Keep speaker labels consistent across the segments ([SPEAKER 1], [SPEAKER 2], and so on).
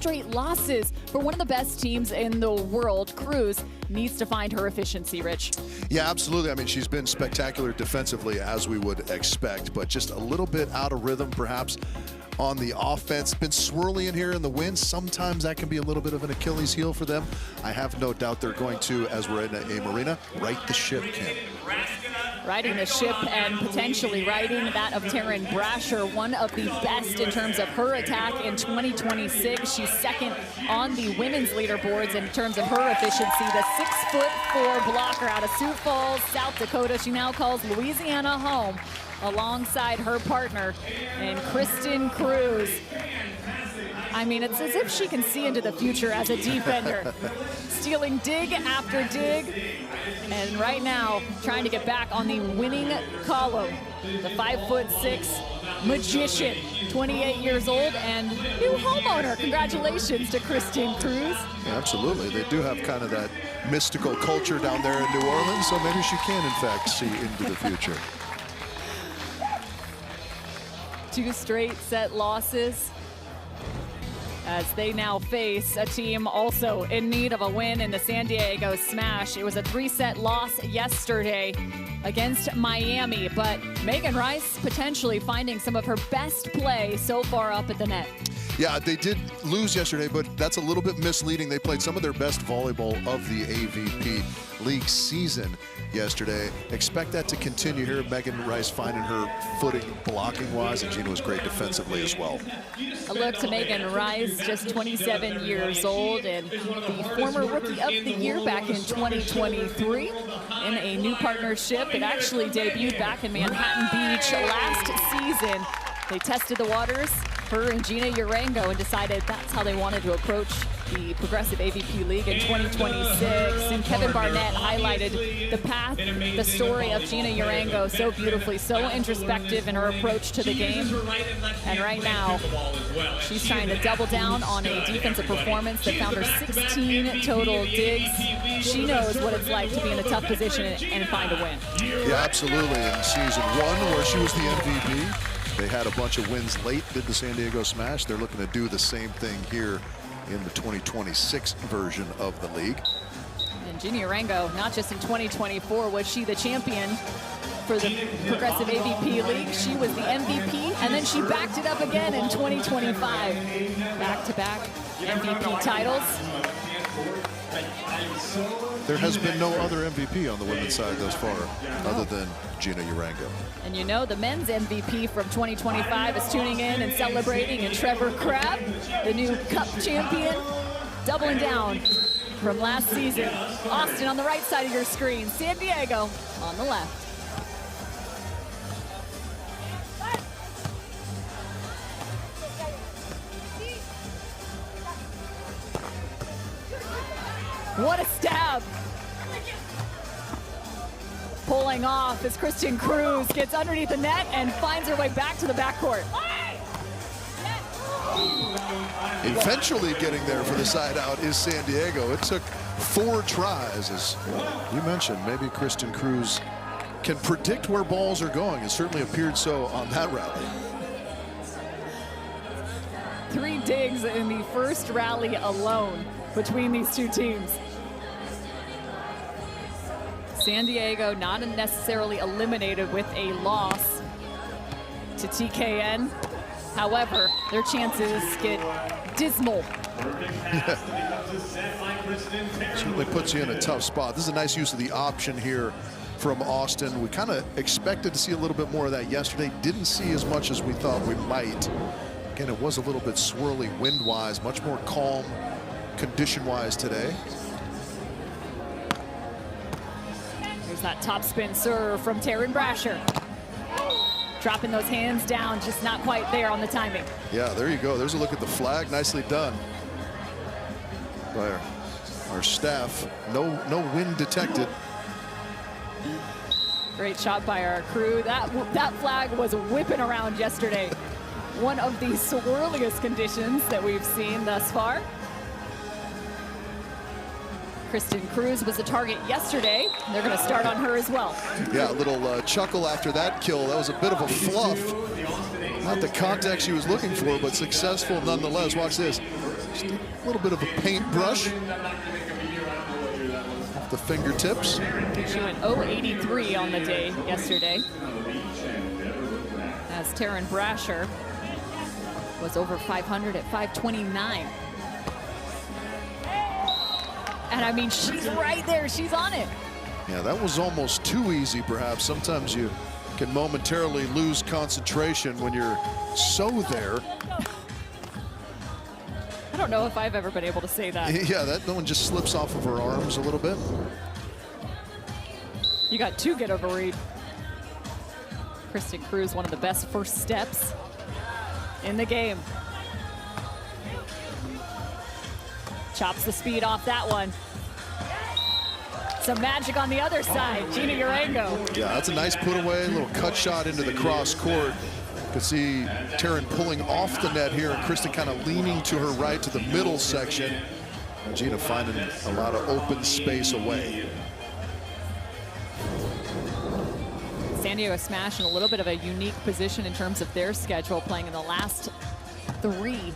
[SPEAKER 1] Straight losses for one of the best teams in the world. Cruz needs to find her efficiency, Rich.
[SPEAKER 2] Yeah, absolutely. I mean, she's been spectacular defensively, as we would expect, but just a little bit out of rhythm, perhaps, on the offense. Been swirly in here in the wind. Sometimes that can be a little bit of an Achilles heel for them. I have no doubt they're going to, as we're in a marina, right the ship, Kim.
[SPEAKER 1] Riding the ship and potentially riding that of Taryn Brasher, one of the best in terms of her attack in 2026. She's second on the women's leaderboards in terms of her efficiency. The 6'4" blocker out of Sioux Falls, South Dakota. She now calls Louisiana home alongside her partner and Kristen Cruz. I mean, it's as if she can see into the future as a defender. Stealing dig after dig, and right now trying to get back on the winning column. The 5'6" magician, 28 years old and new homeowner. Congratulations to Kristen Cruz.
[SPEAKER 2] Yeah, absolutely. They do have kind of that mystical culture down there in New Orleans, so maybe she can, in fact, see into the future.
[SPEAKER 1] 2 straight set losses as they now face a team also in need of a win in the San Diego Smash. It was a 3-set loss yesterday against Miami, but Megan Rice potentially finding some of her best play so far up at the net.
[SPEAKER 2] Yeah, they did lose yesterday, but that's a little bit misleading. They played some of their best volleyball of the AVP League season yesterday. Expect that to continue here. Megan Rice finding her footing blocking-wise, and Gina was great defensively as well.
[SPEAKER 1] A look to Megan Rice, just 27 years old, and the former Rookie of the Year back in 2023 in a new partnership. It actually debuted back in Manhattan Beach last season. They tested the waters, her and Gina Urango, and decided that's how they wanted to approach the Progressive AVP League in 2026. And Kevin Barnett highlighted the path, the story of Gina Urango so beautifully, so introspective in her approach to the game. And right now, she's trying to double down on a defensive performance that found her 16 total digs. She knows what it's like to be in a tough position and find a win.
[SPEAKER 2] Yeah, absolutely. In season 1, where she was the MVP, they had a bunch of wins late, did the San Diego Smash. They're looking to do the same thing here in the 2026 version of the league.
[SPEAKER 1] And Gina Urango, not just in 2024 was she the champion for the Progressive AVP League, she was the MVP, and then she backed it up again in 2025. Back-to-back MVP titles.
[SPEAKER 2] There has been no other MVP on the women's side thus far, other than Gina Urango.
[SPEAKER 1] And you know the men's MVP from 2025 is tuning in and celebrating, and Trevor Crabb, the new Cup champion, doubling down from last season. Austin on the right side of your screen, San Diego on the left. What a stab. Pulling off as Kristen Cruz gets underneath the net and finds her way back to the backcourt.
[SPEAKER 2] Eventually getting there for the side out is San Diego. It took 4 tries, as you mentioned. Maybe Kristen Cruz can predict where balls are going. It certainly appeared so on that rally.
[SPEAKER 1] 3 digs in the first rally alone between these two teams. San Diego not necessarily eliminated with a loss to TKN. However, their chances get dismal.
[SPEAKER 2] Certainly puts you in a tough spot. This is a nice use of the option here from Austin. We kind of expected to see a little bit more of that yesterday. Didn't see as much as we thought we might. Again, it was a little bit swirly wind-wise, much more calm condition-wise today.
[SPEAKER 1] There's that top spin serve from Taryn Brasher. Dropping those hands down, just not quite there on the timing.
[SPEAKER 2] Yeah, there you go. There's a look at the flag. Nicely done by our staff. No wind detected.
[SPEAKER 1] Great shot by our crew. That flag was whipping around yesterday. One of the swirliest conditions that we've seen thus far. Kristen Cruz was the target yesterday. They're going to start on her as well.
[SPEAKER 2] Yeah, a little chuckle after that kill. That was a bit of a fluff. Not the contact she was looking for, but successful nonetheless. Watch this. Just a little bit of a paintbrush off the fingertips.
[SPEAKER 1] She went 0-83 on the day yesterday, as Taryn Brasher was over 500 at 529. And I mean, she's right there. She's on it.
[SPEAKER 2] Yeah, that was almost too easy, perhaps. Sometimes you can momentarily lose concentration when you're so there.
[SPEAKER 1] I don't know if I've ever been able to say that.
[SPEAKER 2] Yeah, that one just slips off of her arms a little bit.
[SPEAKER 1] You got two get over read. Kristen Cruz, one of the best first steps in the game. Chops the speed off that one. Some magic on the other side, Gina Urango.
[SPEAKER 2] Yeah, that's a nice put away, a little cut shot into the cross court. You can see Taryn pulling off the net here and Kristen kind of leaning to her right to the middle section. And Gina finding a lot of open space away.
[SPEAKER 1] San Diego Smash in a little bit of a unique position in terms of their schedule, playing in the last 3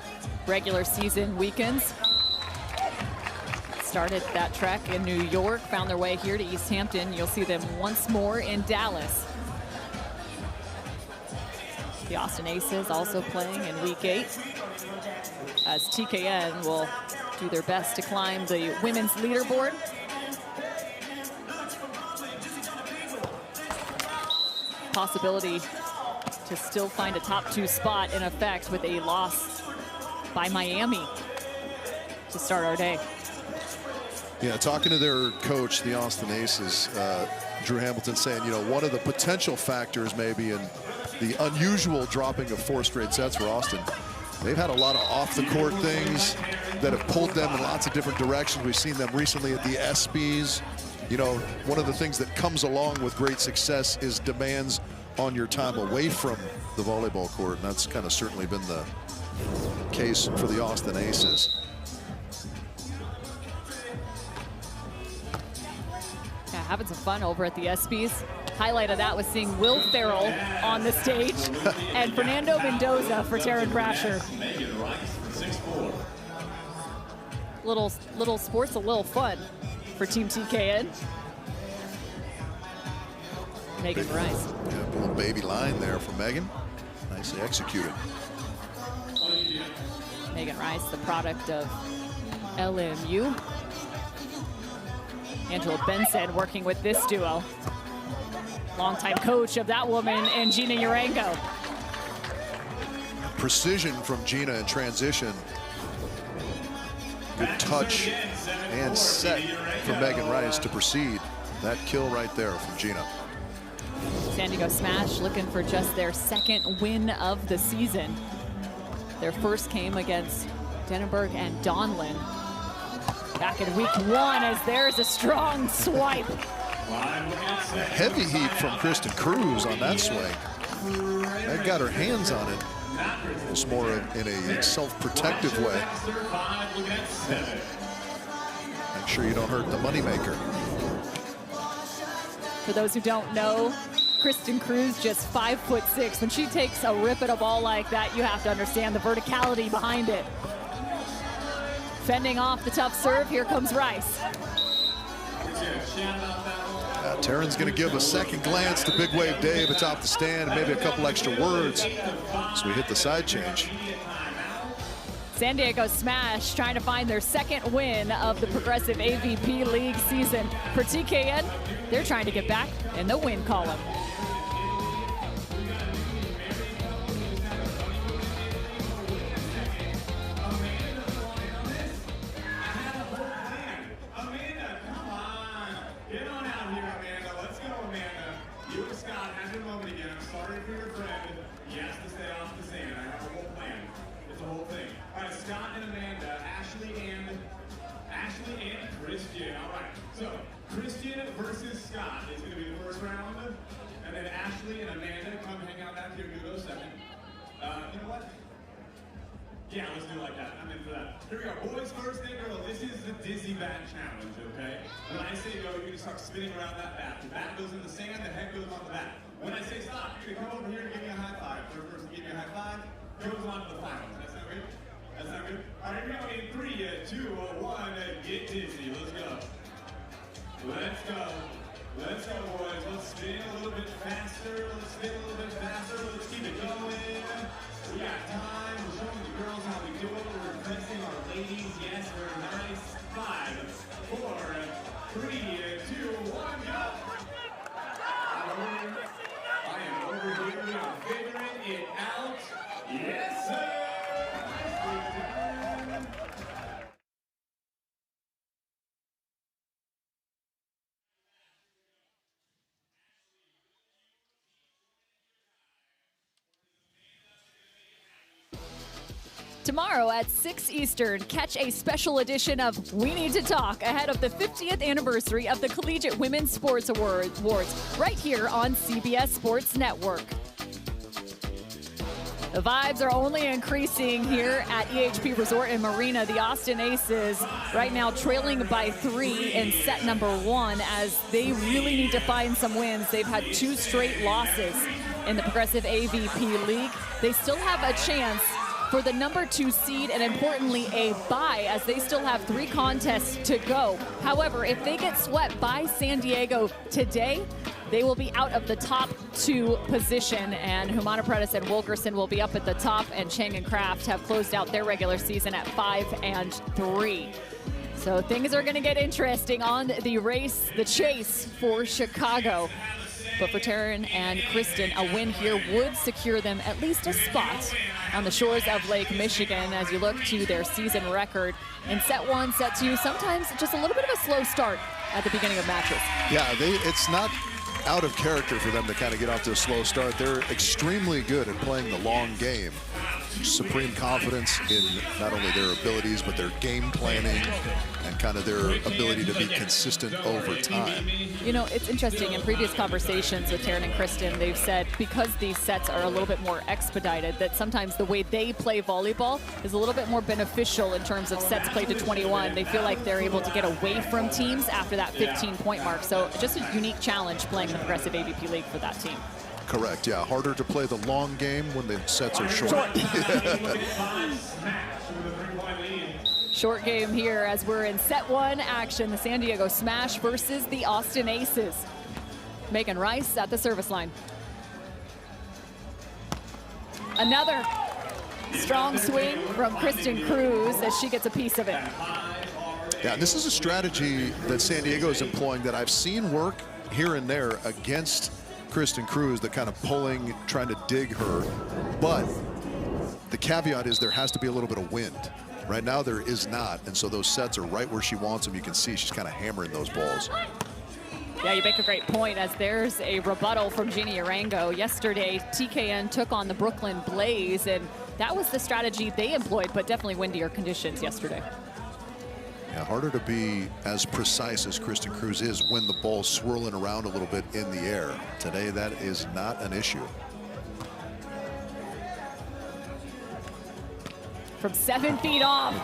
[SPEAKER 1] regular season weekends. Started that trek in New York, found their way here to East Hampton. You'll see them once more in Dallas. The Austin Aces also playing in week 8, as TKN will do their best to climb the women's leaderboard. Possibility to still find a top 2 spot in effect with a loss by Miami to start our day.
[SPEAKER 2] Yeah, talking to their coach, the Austin Aces, Drew Hamilton, saying, you know, one of the potential factors maybe in the unusual dropping of 4 straight sets for Austin, they've had a lot of off-the-court things that have pulled them in lots of different directions. We've seen them recently at the ESPYs. You know, one of the things that comes along with great success is demands on your time away from the volleyball court, and that's kind of certainly been the case for the Austin Aces.
[SPEAKER 1] Yeah, having some fun over at the ESPYs. Highlight of that was seeing Will Ferrell on the stage and Fernando Mendoza for Taryn Brasher. Little sports, a little fun for Team TKN. Megan Rice.
[SPEAKER 2] Yeah, a little baby line there from Megan. Nicely executed.
[SPEAKER 1] Megan Rice, the product of LMU. Angela Benson working with this duo. Longtime coach of that woman, and Gina Urango.
[SPEAKER 2] Precision from Gina in transition. Good touch and set from Megan Rice to proceed. That kill right there from Gina.
[SPEAKER 1] San Diego Smash looking for just their 2nd win of the season. Their first came against Denenberg and Donlin back in week 1, as there's a strong swipe.
[SPEAKER 2] Heavy heat from Kristen Cruz on that swing. That got her hands on it. It's more in a self-protective way. Make sure you don't hurt the moneymaker.
[SPEAKER 1] For those who don't know, Kristen Cruz just 5'6". When she takes a rip at a ball like that, you have to understand the verticality behind it. Fending off the tough serve, here comes Rice.
[SPEAKER 2] Taryn's going to give a second glance to Big Wave Dave atop the stand, and maybe a couple extra words as we hit the side change.
[SPEAKER 1] San Diego Smash trying to find their 2nd win of the Progressive AVP League season. For TKN, they're trying to get back in the win column.
[SPEAKER 3] Christian, all right. So, Christian versus Scott is going to be the first round. And then Ashley and Amanda come hang out back here. We'll go second. You know what? Yeah, let's do it like that. I'm in for that. Here we go. Boys first, then girls. This is the dizzy bat challenge, okay? When I say go, you're going to start spinning around that bat. The bat goes in the sand, the head goes on the bat. When I say stop, you're going to come over here and give me a high five. First person to give me a high five goes on to the finals. That sound great? That's not good. All right, here we go in 3, 2, 1, get dizzy. Let's go. Let's go. Let's go, boys. Let's spin a little bit faster. Let's spin a little bit faster. Let's keep it going. We got time. We're showing the girls how we do it. We're impressing our ladies. Yes, very nice. 5, 4, 3, 2, 1, go. I am over here. We are figuring it out. Yes, sir.
[SPEAKER 1] Tomorrow at 6 Eastern, catch a special edition of We Need to Talk ahead of the 50th anniversary of the Collegiate Women's Sports Awards right here on CBS Sports Network. The vibes are only increasing here at EHP Resort Marina. The Austin Aces right now trailing by 3 in set number 1 as they really need to find some wins. They've had 2 straight losses in the Progressive AVP League. They still have a chance for the number 2 seed and importantly a bye as they still have 3 contests to go. However, if they get swept by San Diego today, they will be out of the top 2 position, and Humana Predis and Wilkerson will be up at the top, and Chang and Kraft have closed out their regular season at 5 and 3. So things are going to get interesting on the race, the chase for Chicago. But for Taryn and Kristen, a win here would secure them at least a spot on the shores of Lake Michigan as you look to their season record. In set 1, set 2, sometimes just a little bit of a slow start at the beginning of matches.
[SPEAKER 2] Yeah, it's not out of character for them to kind of get off to a slow start. They're extremely good at playing the long game. Supreme confidence in not only their abilities, but their game planning and kind of their ability to be consistent over time.
[SPEAKER 1] You know, it's interesting. In previous conversations with Taryn and Kristen, they've said because these sets are a little bit more expedited, that sometimes the way they play volleyball is a little bit more beneficial in terms of sets played to 21. They feel like they're able to get away from teams after that 15-point mark. So just a unique challenge playing in the Progressive AVP League for that team.
[SPEAKER 2] Correct, yeah. Harder to play the long game when the sets are short.
[SPEAKER 1] Short game here as we're in set 1 action. The San Diego Smash versus the Austin Aces. Megan Rice at the service line. Another strong swing from Kristen Cruz as she gets a piece of it.
[SPEAKER 2] Yeah, this is a strategy that San Diego is employing that I've seen work here and there against Kristen Cruz, the kind of pulling, trying to dig her. But the caveat is there has to be a little bit of wind. Right now there is not, and so those sets are right where she wants them. You can see she's kind of hammering those balls.
[SPEAKER 1] Yeah, you make a great point as there's a rebuttal from Jeannie Arango. Yesterday, TKN took on the Brooklyn Blaze, and that was the strategy they employed, but definitely windier conditions yesterday.
[SPEAKER 2] Yeah, harder to be as precise as Kristen Cruz is when the ball's swirling around a little bit in the air. Today, that is not an issue.
[SPEAKER 1] From 7 feet off.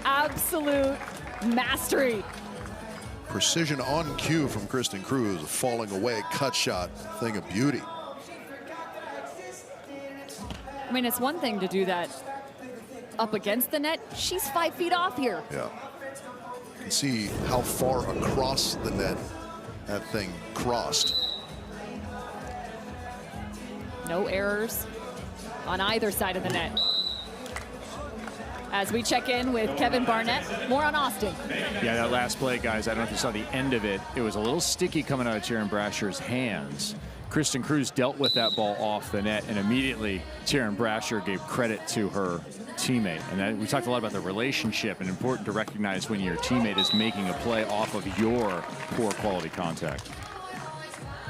[SPEAKER 1] Absolute mastery.
[SPEAKER 2] Precision on cue from Kristen Cruz, falling away, cut shot, thing of beauty.
[SPEAKER 1] I mean, it's one thing to do that up against the net. She's 5 feet off here.
[SPEAKER 2] Yeah. You can see how far across the net that thing crossed.
[SPEAKER 1] No errors on either side of the net. As we check in with Kevin Barnett, more on Austin.
[SPEAKER 4] Yeah, that last play, guys, I don't know if you saw the end of it. It was a little sticky coming out of Taryn Brasher's hands. Kristen Cruz dealt with that ball off the net, and immediately Taryn Brasher gave credit to her teammate. And we talked a lot about the relationship, and important to recognize when your teammate is making a play off of your poor quality contact.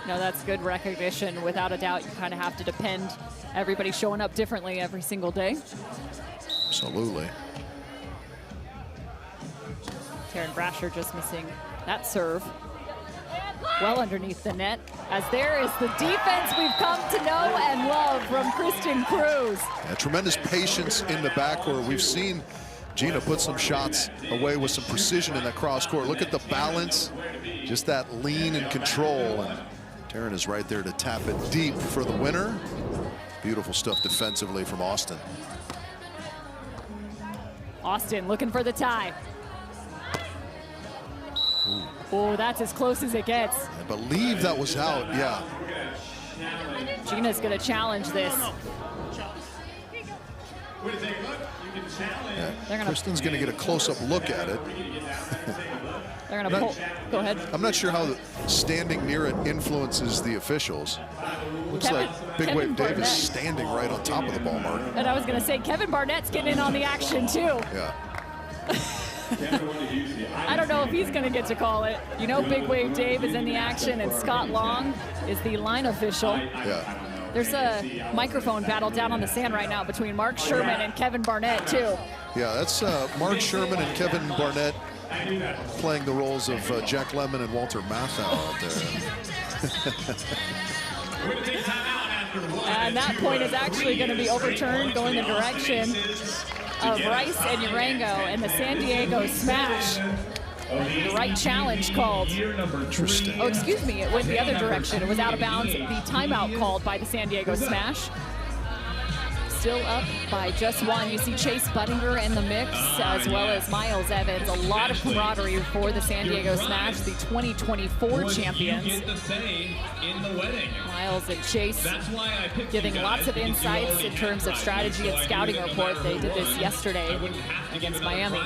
[SPEAKER 1] No, that's good recognition. Without a doubt, you kind of have to depend everybody showing up differently every single day.
[SPEAKER 2] Absolutely.
[SPEAKER 1] Taryn Brasher just missing that serve. Well underneath the net, as there is the defense we've come to know and love from Kristen Cruz.
[SPEAKER 2] Yeah, tremendous patience in the backcourt. We've seen Gina put some shots away with some precision in that cross court. Look at the balance, just that lean and control. And Taryn is right there to tap it deep for the winner. Beautiful stuff defensively from Austin.
[SPEAKER 1] Austin looking for the tie. Oh, that's as close as it gets.
[SPEAKER 2] I believe that was out, yeah.
[SPEAKER 1] Gina's gonna challenge this.
[SPEAKER 2] Yeah. Kristen's gonna get a close-up look at it.
[SPEAKER 1] They're gonna pull. Go ahead.
[SPEAKER 2] I'm not sure how standing near it influences the officials. Looks like Big Wave Davis standing right on top of the ball mark.
[SPEAKER 1] And I was gonna say, Kevin Barnett's getting in on the action too.
[SPEAKER 2] Yeah.
[SPEAKER 1] I don't know if he's gonna get to call it. You know, Big Wave Dave is in the action and Scott Long is the line official.
[SPEAKER 2] Yeah.
[SPEAKER 1] There's a microphone battle down on the sand right now between Mark Sherman and Kevin Barnett too.
[SPEAKER 2] Yeah, that's Mark Sherman and Kevin Barnett playing the roles of Jack Lemmon and Walter Matthau out there.
[SPEAKER 1] And that point is actually going to be overturned, going the direction of Rice and Urango and the San Diego Smash. The right challenge called.
[SPEAKER 2] Interesting.
[SPEAKER 1] Oh, excuse me, it went the other direction. It was out of bounds. The timeout called by the San Diego Smash. Still up by just one. You see Chase Buttinger in the mix, as well as Miles Evans. A lot of camaraderie for the San Diego Smash, the 2024 champions. Miles and Chase giving lots of insights in terms of strategy and scouting report. They did this yesterday against Miami.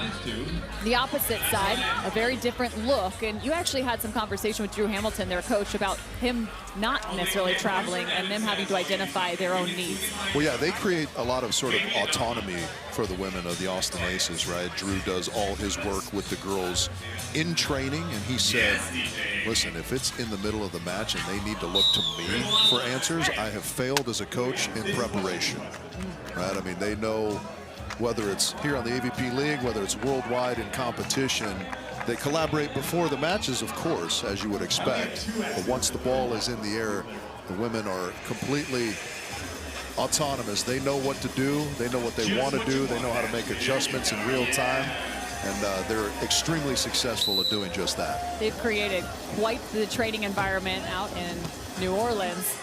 [SPEAKER 1] The opposite side, a very different look, and you actually had some conversation with Drew Hamilton, their coach, about him not necessarily traveling and them having to identify their own needs.
[SPEAKER 2] Well, yeah, they create a lot of sort of autonomy for the women of the Austin Aces, right? Drew does all his work with the girls in training, and he said, listen, if it's in the middle of the match and they need to look to me for answers, I have failed as a coach in preparation, right? I mean, they know whether it's here on the AVP League, whether it's worldwide in competition, they collaborate before the matches, of course, as you would expect. But once the ball is in the air, the women are completely autonomous. They know what to do. They know what they want to do. They know how to make adjustments in real time. And they're extremely successful at doing just that.
[SPEAKER 1] They've created quite the training environment out in New Orleans.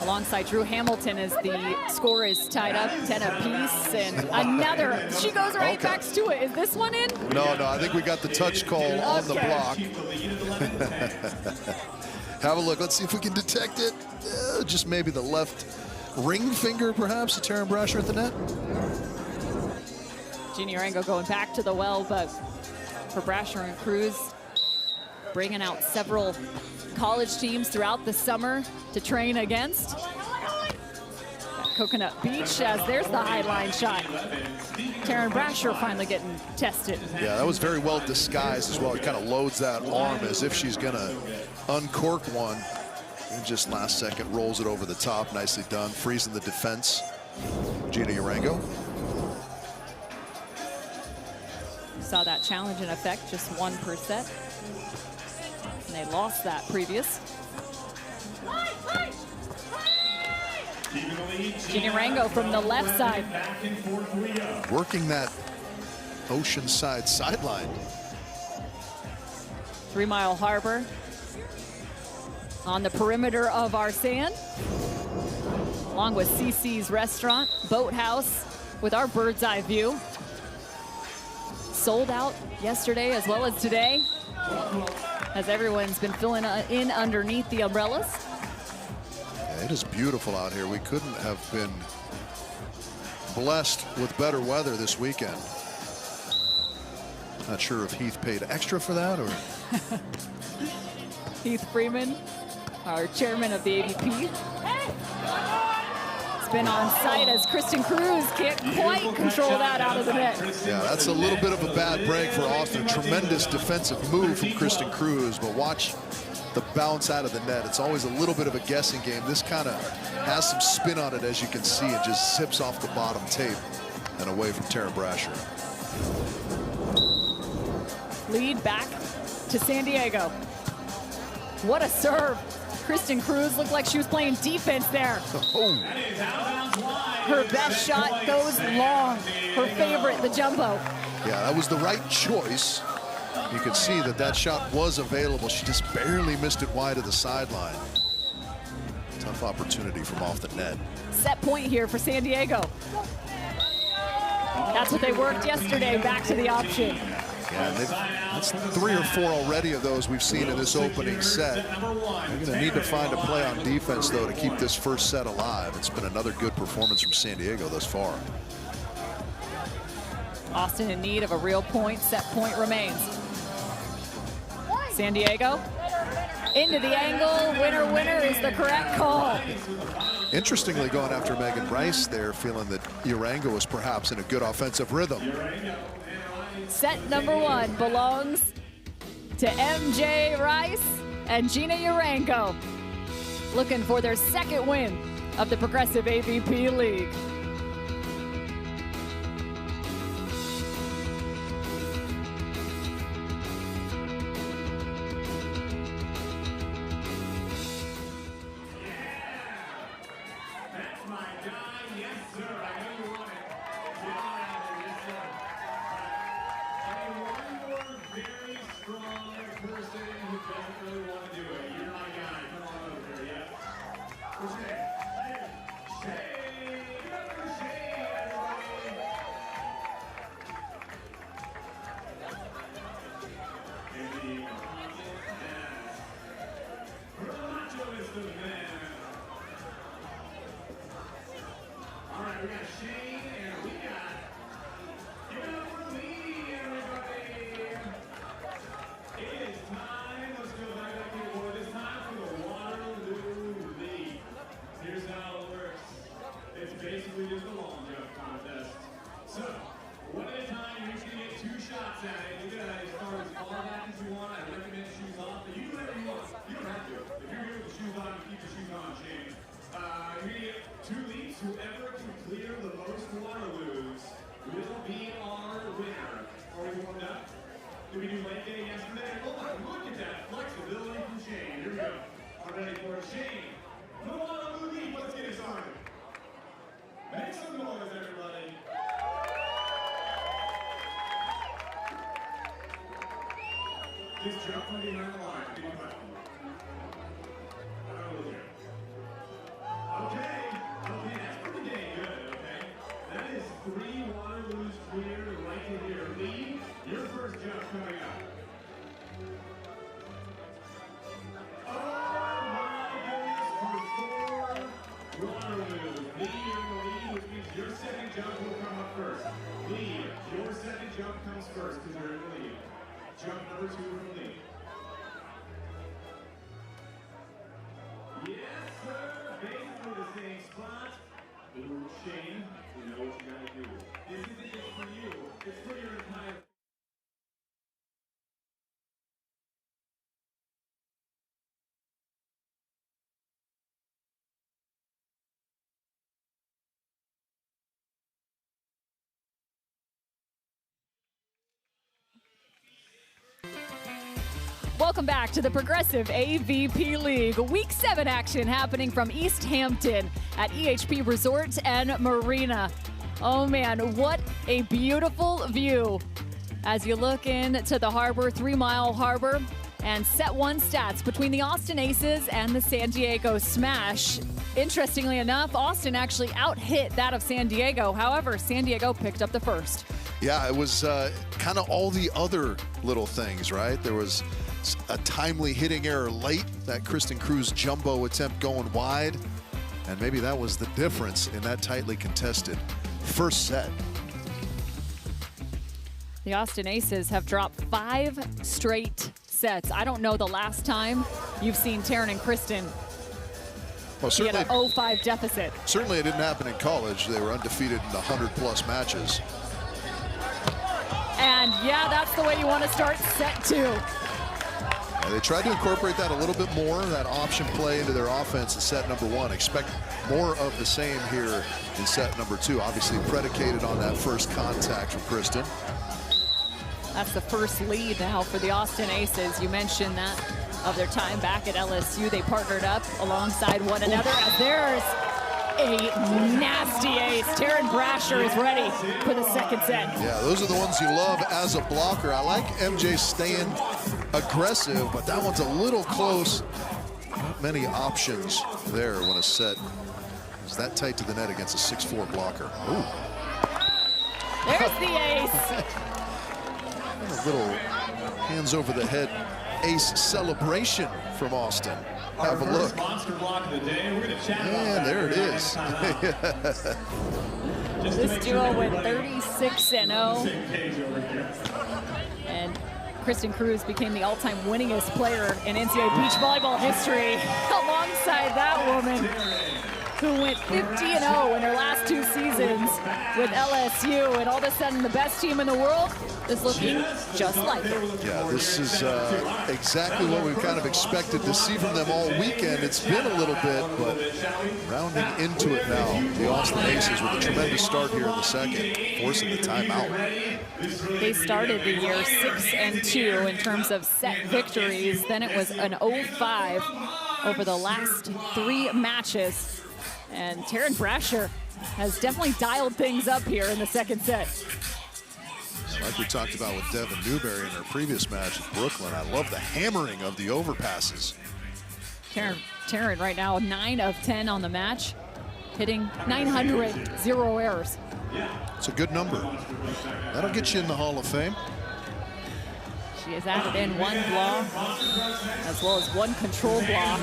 [SPEAKER 1] Alongside Drew Hamilton as the score is tied up 10 apiece, and another, she goes right back to it. Is this one in?
[SPEAKER 2] No, I think we got the touch call on the block. Have a look, let's see if we can detect it. Just maybe the left ring finger, perhaps, to Taryn Brasher at the net.
[SPEAKER 1] Jeannie Urango going back to the well, but for Brasher and Cruz, bringing out several college teams throughout the summer to train against. Coconut Beach, as there's the high line shot. Taryn Brasher finally getting tested.
[SPEAKER 2] Yeah, that was very well disguised as well. It kind of loads that arm as if she's gonna uncork one. And just last second rolls it over the top. Nicely done, freezing the defense. Gina Urango.
[SPEAKER 1] Saw that challenge in effect, just 1 per set. And they lost that previous. Gina Urango from the left side.
[SPEAKER 2] Working that Oceanside sideline.
[SPEAKER 1] 3 Mile Harbor on the perimeter of our sand, along with CC's Restaurant, Boathouse, with our bird's eye view. Sold out yesterday as well as today, as everyone's been filling in underneath the umbrellas.
[SPEAKER 2] Yeah, it is beautiful out here. We couldn't have been blessed with better weather this weekend. Not sure if Heath paid extra for that or...
[SPEAKER 1] Heath Freeman, our chairman of the AVP. It's been on site as Kristen Cruz can't quite control that out of the net.
[SPEAKER 2] Yeah, that's a little bit of a bad break for Austin. A tremendous defensive move from Kristen Cruz, but watch the bounce out of the net. It's always a little bit of a guessing game. This kind of has some spin on it, as you can see. It just zips off the bottom tape and away from Taryn Brasher.
[SPEAKER 1] Lead back to San Diego. What a serve. Kristen Cruz looked like she was playing defense there.
[SPEAKER 2] Oh.
[SPEAKER 1] Her best shot goes long. Her favorite, the jumbo.
[SPEAKER 2] Yeah, that was the right choice. You could see that that shot was available. She just barely missed it wide of the sideline. Tough opportunity from off the net.
[SPEAKER 1] Set point here for San Diego. That's what they worked yesterday, back to the option.
[SPEAKER 2] Yeah, that's 3 or 4 already of those we've seen in this opening set. They're going to need to find a play on defense, though, to keep this first set alive. It's been another good performance from San Diego thus far.
[SPEAKER 1] Austin in need of a real point. Set point remains. San Diego into the angle. Winner, winner is the correct call.
[SPEAKER 2] Interestingly, going after Megan Rice there, feeling that Urango was perhaps in a good offensive rhythm.
[SPEAKER 1] Set number 1 belongs to MJ Rice and Gina Urango, looking for their second win of the Progressive AVP League.
[SPEAKER 3] Basically just a long jump contest. So, one at a time, you're just going to get 2 shots at it. You can start as far back as you want. I recommend shoes off, but you do whatever you want. You don't have to. If you're here with the shoes on, you keep the shoes on, Shane. You're going to get 2 leaps. Whoever can clear the most Waterloos will be our winner. Are we warmed up? Did we do leg day yesterday? Oh, look at that flexibility from Shane. Here we go. I'm ready for it. Shane, the Waterloo leap. Let's get it started. Make some noise, everybody. Just jump from behind the line. Be quiet. Okay, that's pretty dang good, okay? That is 3 Waterloos clear right to here. Lee, your first jump coming up. Oh my goodness, for 4 Waterloos. Lee, you're in the lead, which means your second jump will come up first. Lee, your second jump comes first because you're in the lead. Jump number 2 from Lee. Yes, sir. Basically the same spot. Ooh, Shane, you know what you gotta do. This isn't just for you. It's for your entire...
[SPEAKER 1] Welcome back to the Progressive AVP League. Week 7 action happening from East Hampton at EHP Resort Marina. Oh man, what a beautiful view as you look into the harbor, 3 Mile Harbor, and set 1 stats between the Austin Aces and the San Diego Smash. Interestingly enough, Austin actually out-hit that of San Diego. However, San Diego picked up the first.
[SPEAKER 2] Yeah, it was kind of all the other little things, right? There was a timely hitting error late, that Kristen Cruz jumbo attempt going wide, and maybe that was the difference in that tightly contested first set.
[SPEAKER 1] The Austin Aces have dropped 5 straight sets. I don't know the last time you've seen Taryn and Kristen be at an 0-5 deficit.
[SPEAKER 2] Certainly it didn't happen in college. They were undefeated in the 100+ matches.
[SPEAKER 1] And yeah, that's the way you want to start set 2.
[SPEAKER 2] Yeah, they tried to incorporate that a little bit more, that option play into their offense in set number 1. Expect more of the same here in set number 2. Obviously predicated on that first contact from Kristen.
[SPEAKER 1] That's the first lead now for the Austin Aces. You mentioned that of their time back at LSU. They partnered up alongside one another as there's a nasty ace. Taryn Brasher is ready for the second set.
[SPEAKER 2] Yeah, those are the ones you love as a blocker. I like MJ staying aggressive, but that one's a little close. Not many options there when a set is that tight to the net against a 6'4" blocker. Ooh.
[SPEAKER 1] There's the ace.
[SPEAKER 2] And a little hands over the head ace celebration from Austin. Have a look.
[SPEAKER 3] Monster block of the day. We're going to chat about
[SPEAKER 2] And
[SPEAKER 3] that
[SPEAKER 2] there it
[SPEAKER 3] right
[SPEAKER 2] is.
[SPEAKER 1] This duo went 36-0. And Kristen Cruz became the all-time winningest player in NCAA beach volleyball history, alongside that woman who went 50-0 in her last 2 seasons with LSU, and all of a sudden the best team in the world is looking just like it.
[SPEAKER 2] Yeah, this is exactly what we've kind of expected to see from them all weekend. It's been a little bit, but rounding into it now. The Austin Aces with a tremendous start here in the second, forcing the timeout.
[SPEAKER 1] They started the year 6-2 in terms of set victories. Then it was an 0-5 over the last 3 matches. And Taryn Brasher has definitely dialed things up here in the second set.
[SPEAKER 2] Like we talked about with Devin Newberry in her previous match with Brooklyn, I love the hammering of the overpasses.
[SPEAKER 1] Taryn right now 9 of 10 on the match, hitting 900, 0 errors.
[SPEAKER 2] It's a good number. That'll get you in the Hall of Fame.
[SPEAKER 1] She has added in 1 block as well as 1 control block.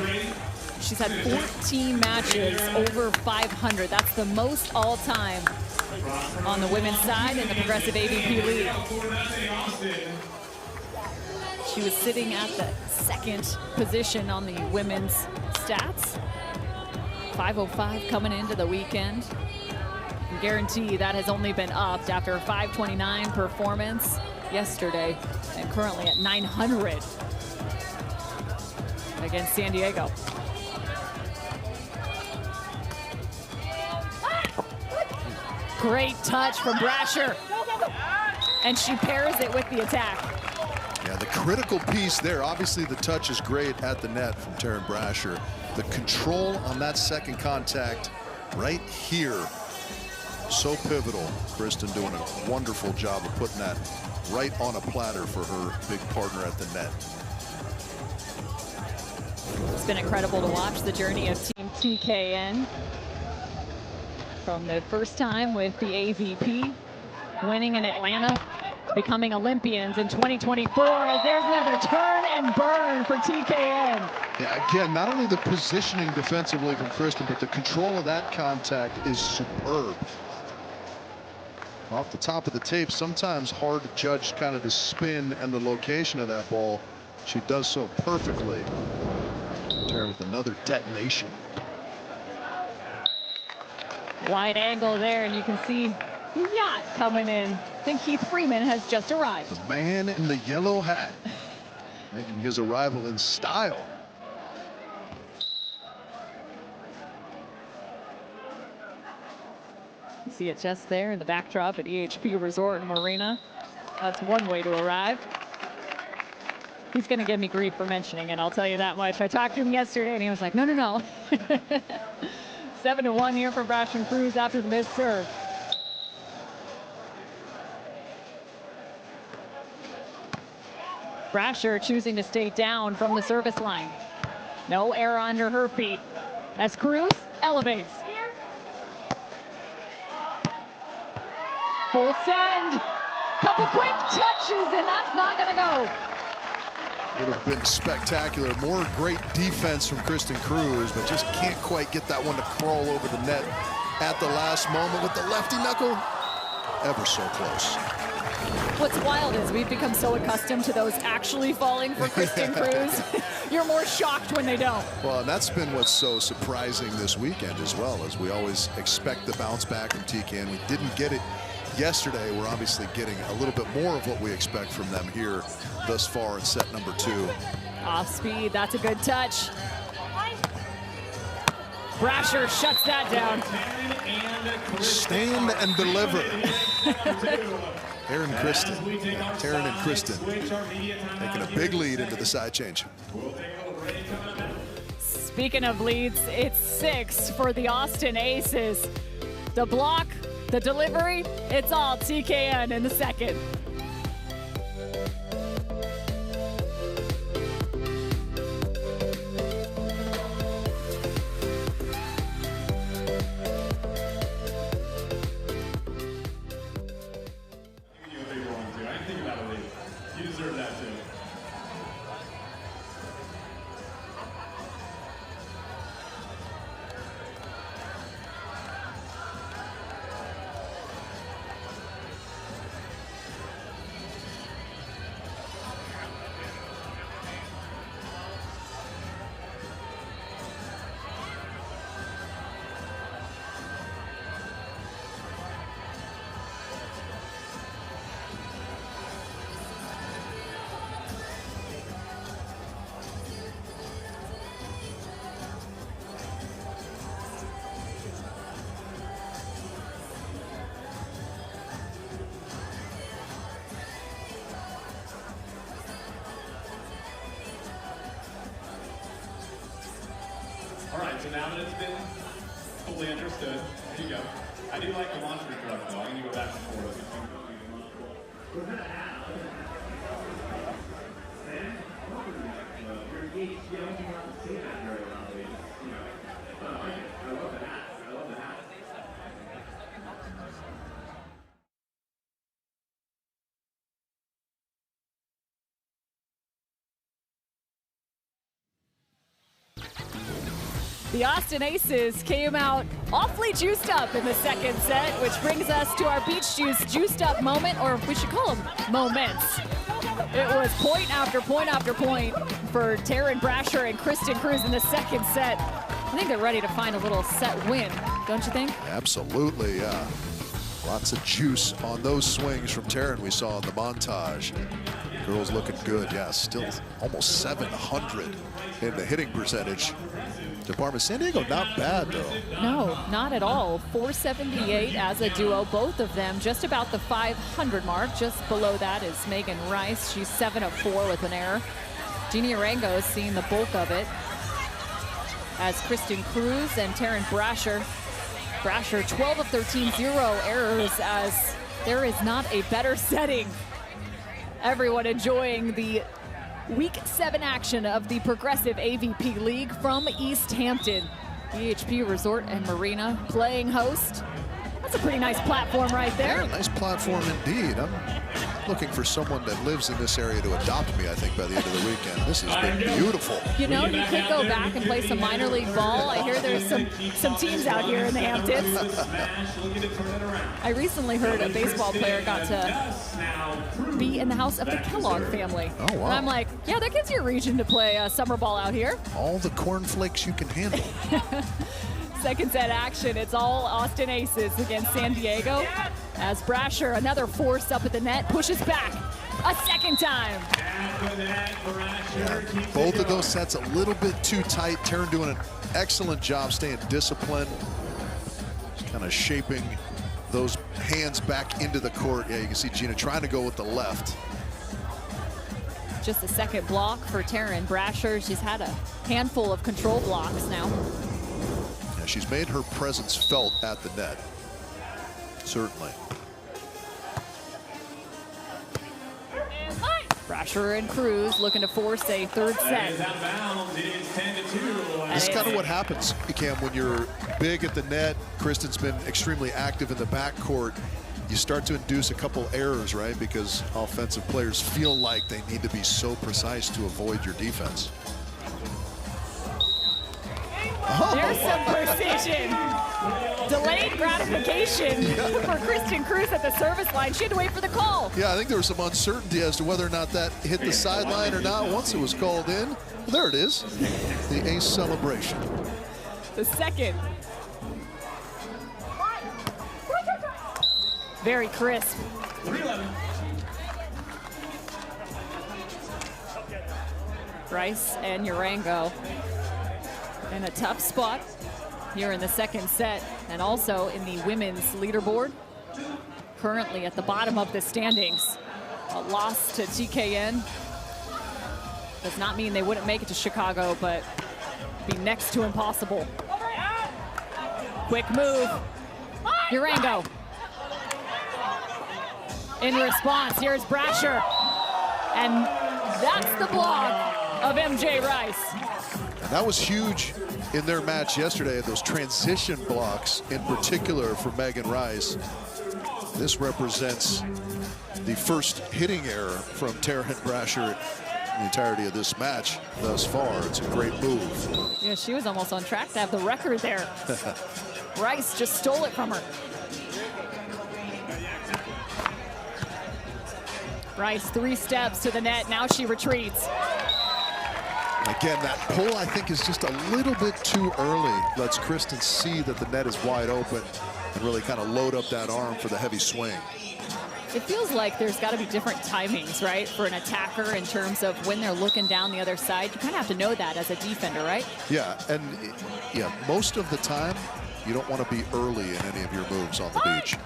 [SPEAKER 1] She's had 14 matches over 500. That's the most all time on the women's side in the Progressive AVP League. She was sitting at the 2nd position on the women's stats. 505 coming into the weekend. I guarantee that has only been upped after a 529 performance yesterday, and currently at 900 against San Diego. Great touch from Brasher. And she pairs it with the attack.
[SPEAKER 2] Yeah, the critical piece there, obviously the touch is great at the net from Taryn Brasher. The control on that second contact right here, so pivotal. Kristen doing a wonderful job of putting that right on a platter for her big partner at the net.
[SPEAKER 1] It's been incredible to watch the journey of Team TKN. From the first time with the AVP, winning in Atlanta, becoming Olympians in 2024. As there's another turn and burn for TKN.
[SPEAKER 2] Yeah, again, not only the positioning defensively from Kristen, but the control of that contact is superb. Off the top of the tape, sometimes hard to judge kind of the spin and the location of that ball. She does so perfectly. There with another detonation.
[SPEAKER 1] Wide angle there, and you can see Yacht coming in. I think Keith Freeman has just arrived.
[SPEAKER 2] The man in the yellow hat making his arrival in style.
[SPEAKER 1] You see it just there in the backdrop at EHP Resort Marina. That's one way to arrive. He's going to give me grief for mentioning it, I'll tell you that much. I talked to him yesterday, and he was like, no, no, no. 7-1 here for Brasher and Cruz after the missed serve. Brasher choosing to stay down from the service line. No error under her feet as Cruz elevates. Full send. Couple quick touches, and that's not going to go.
[SPEAKER 2] Would have been spectacular. More great defense from Kristen Cruz, but just can't quite get that one to crawl over the net at the last moment with the lefty knuckle. Ever so close.
[SPEAKER 1] What's wild is we've become so accustomed to those actually falling for Kristen Cruz. You're more shocked when they don't.
[SPEAKER 2] Well, and that's been what's so surprising this weekend as well, as we always expect the bounce back from TKN. We didn't get it yesterday. We're obviously getting a little bit more of what we expect from them here thus far in set number 2.
[SPEAKER 1] Off speed, that's a good touch. Brasher shuts that down.
[SPEAKER 2] Stand and deliver. Taryn and Kristen taking a big lead into the side change.
[SPEAKER 1] Speaking of leads, it's 6 for the Austin Aces. The block, the delivery, it's all TKN in the second.
[SPEAKER 3] Think about it, Lee. You deserve that too. All right, so now that it's been fully understood, here you go. I do like the launcher truck though. I'm going to go back and forth. We're going to have. You're engaged. You don't even have to say that very loudly. I like it. I love the hat. I love the hat.
[SPEAKER 1] The Austin Aces came out awfully juiced up in the second set, which brings us to our beach juice juiced up moment, or we should call them moments. It was point after point after point for Taryn Brasher and Kristen Cruz in the second set. I think they're ready to find a little set win, don't you think?
[SPEAKER 2] Absolutely, yeah. Lots of juice on those swings from Taryn we saw in the montage. Girls looking good, yeah, still almost 700 in the hitting percentage department. San Diego, not bad though.
[SPEAKER 1] No, not at all. 478 as a duo, both of them just about the 500 mark. Just below that is Megan Rice. She's 7 of 4 with an error. Jeannie Arango is seeing the bulk of it, as Kristen Cruz and Taryn Brasher. Brasher 12 of 13, 0 errors, as there is not a better setting. Everyone enjoying the Week 7 action of the Progressive AVP League from East Hampton. EHP Resort and Marina playing host. That's a pretty nice platform right there.
[SPEAKER 2] Yeah, nice platform indeed. I'm looking for someone that lives in this area to adopt me, I think, by the end of the weekend. This has been beautiful.
[SPEAKER 1] You know, you could go back and play some minor league ball. I hear there's some teams out here in the Hamptons. I recently heard a baseball player got to be in the house of the Kellogg family.
[SPEAKER 2] Oh, wow.
[SPEAKER 1] And I'm like, yeah, that gives you a reason to play summer ball out here.
[SPEAKER 2] All the cornflakes you can handle.
[SPEAKER 1] Second set action, it's all Austin Aces against San Diego, as Brasher, another force up at the net, pushes back a second time.
[SPEAKER 2] Yeah, both of those sets a little bit too tight. Taryn doing an excellent job staying disciplined, just kind of shaping those hands back into the court. Yeah, you can see Gina trying to go with the left.
[SPEAKER 1] Just a second block for Taryn Brasher. She's had a handful of control blocks now.
[SPEAKER 2] Yeah, she's made her presence felt at the net, certainly.
[SPEAKER 1] Brasher and Cruz looking to force a third set.
[SPEAKER 2] This is kind of what happens, Cam, when you're big at the net. Kristen's been extremely active in the backcourt. You start to induce a couple errors, right? Because offensive players feel like they need to be so precise to avoid your defense.
[SPEAKER 1] There's some precision. Delayed gratification for Kristen Cruz at the service line. She had to wait for the call.
[SPEAKER 2] Yeah, I think there was some uncertainty as to whether or not that hit the sideline or not. Once it was called in, well, there it is, the ace celebration.
[SPEAKER 1] The second. Very crisp. Rice and Urango in a tough spot here in the second set, and also in the women's leaderboard, currently at the bottom of the standings. A loss to TKN does not mean they wouldn't make it to Chicago, but be next to impossible. Quick move, Urango. In response, here's Brasher, and that's the block of MJ Rice.
[SPEAKER 2] And that was huge in their match yesterday, those transition blocks in particular for Megan Rice. This represents the first hitting error from Taryn Brasher the entirety of this match thus far. It's a great move.
[SPEAKER 1] Yeah, she was almost on track to have the record there. Rice just stole it from her. Rice 3 steps to the net. Now she retreats.
[SPEAKER 2] Again, that pull, I think, is just a little bit too early. Lets Kristen see that the net is wide open and really kind of load up that arm for the heavy swing.
[SPEAKER 1] It feels like there's got to be different timings, right, for an attacker in terms of when they're looking down the other side. You kind of have to know that as a defender, right?
[SPEAKER 2] Yeah, and yeah, most of the time, you don't want to be early in any of your moves on the beach.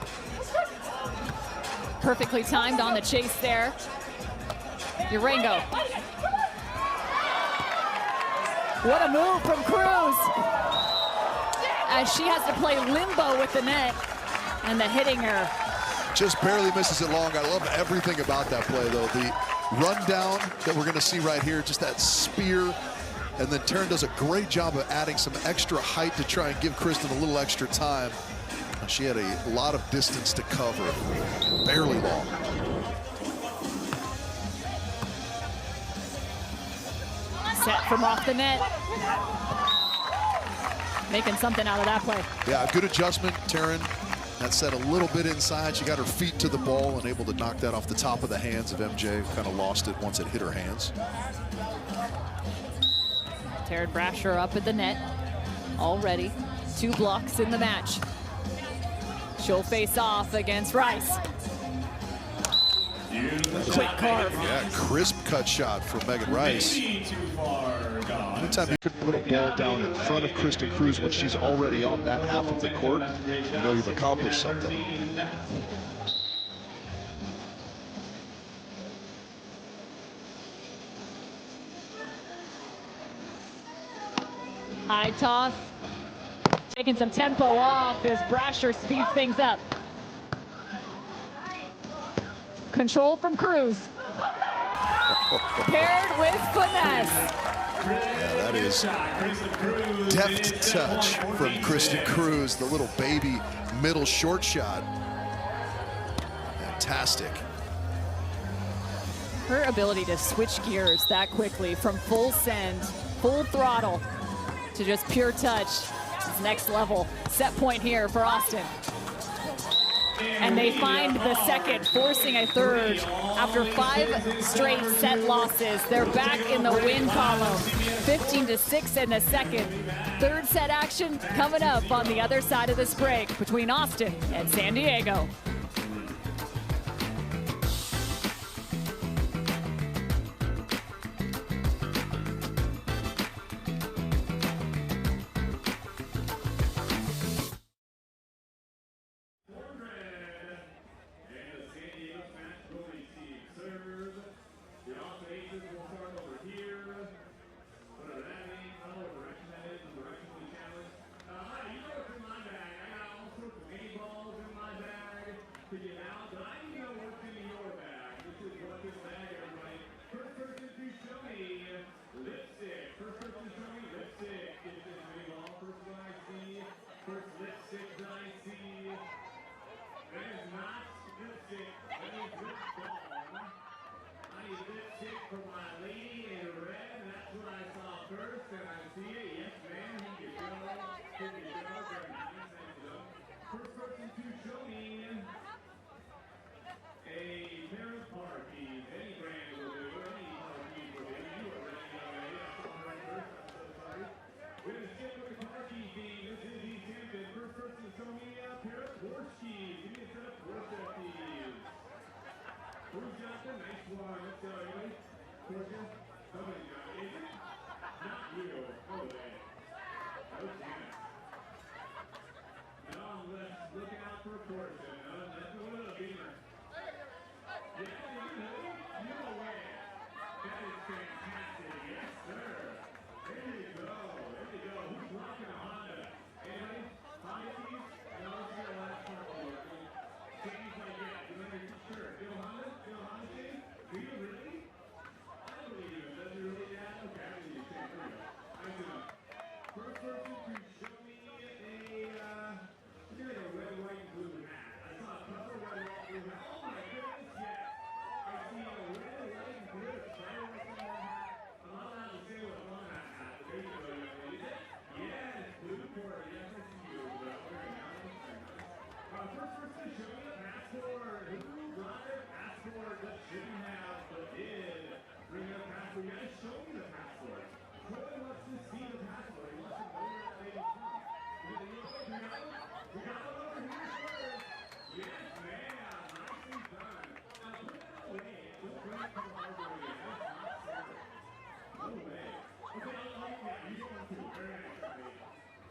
[SPEAKER 1] Perfectly timed on the chase there. Urango. What a move from Cruz. As she has to play limbo with the net and the hitting her.
[SPEAKER 2] Just barely misses it long. I love everything about that play, though. The rundown that we're going to see right here, just that spear. And then Taryn does a great job of adding some extra height to try and give Kristen a little extra time. She had a lot of distance to cover, barely long.
[SPEAKER 1] Set from off the net. Making something out of that play.
[SPEAKER 2] Yeah, good adjustment, Taryn. That set a little bit inside. She got her feet to the ball and able to knock that off the top of the hands of MJ. Kind of lost it once it hit her hands.
[SPEAKER 1] Taryn Brasher up at the net already. 2 blocks in the match. She'll face off against Rice. Quick carve.
[SPEAKER 2] Yeah, crisp cut shot from Megan Rice. Anytime you can put a ball down in front of Kristen Cruz when she's already on that half of the court, you know you've accomplished something.
[SPEAKER 1] High toss. Taking some tempo off as Brasher speeds things up. Control from Cruz. Paired with finesse.
[SPEAKER 2] Yeah, that is deft touch from Kristen Cruz, the little baby middle short shot. Fantastic.
[SPEAKER 1] Her ability to switch gears that quickly from full send, full throttle, to just pure touch is next level. Set point here for Austin. And they find the second, forcing a third. After 5 straight set losses, they're back in the win column. 15-6 in the second. Third set action coming up on the other side of this break between Austin and San Diego.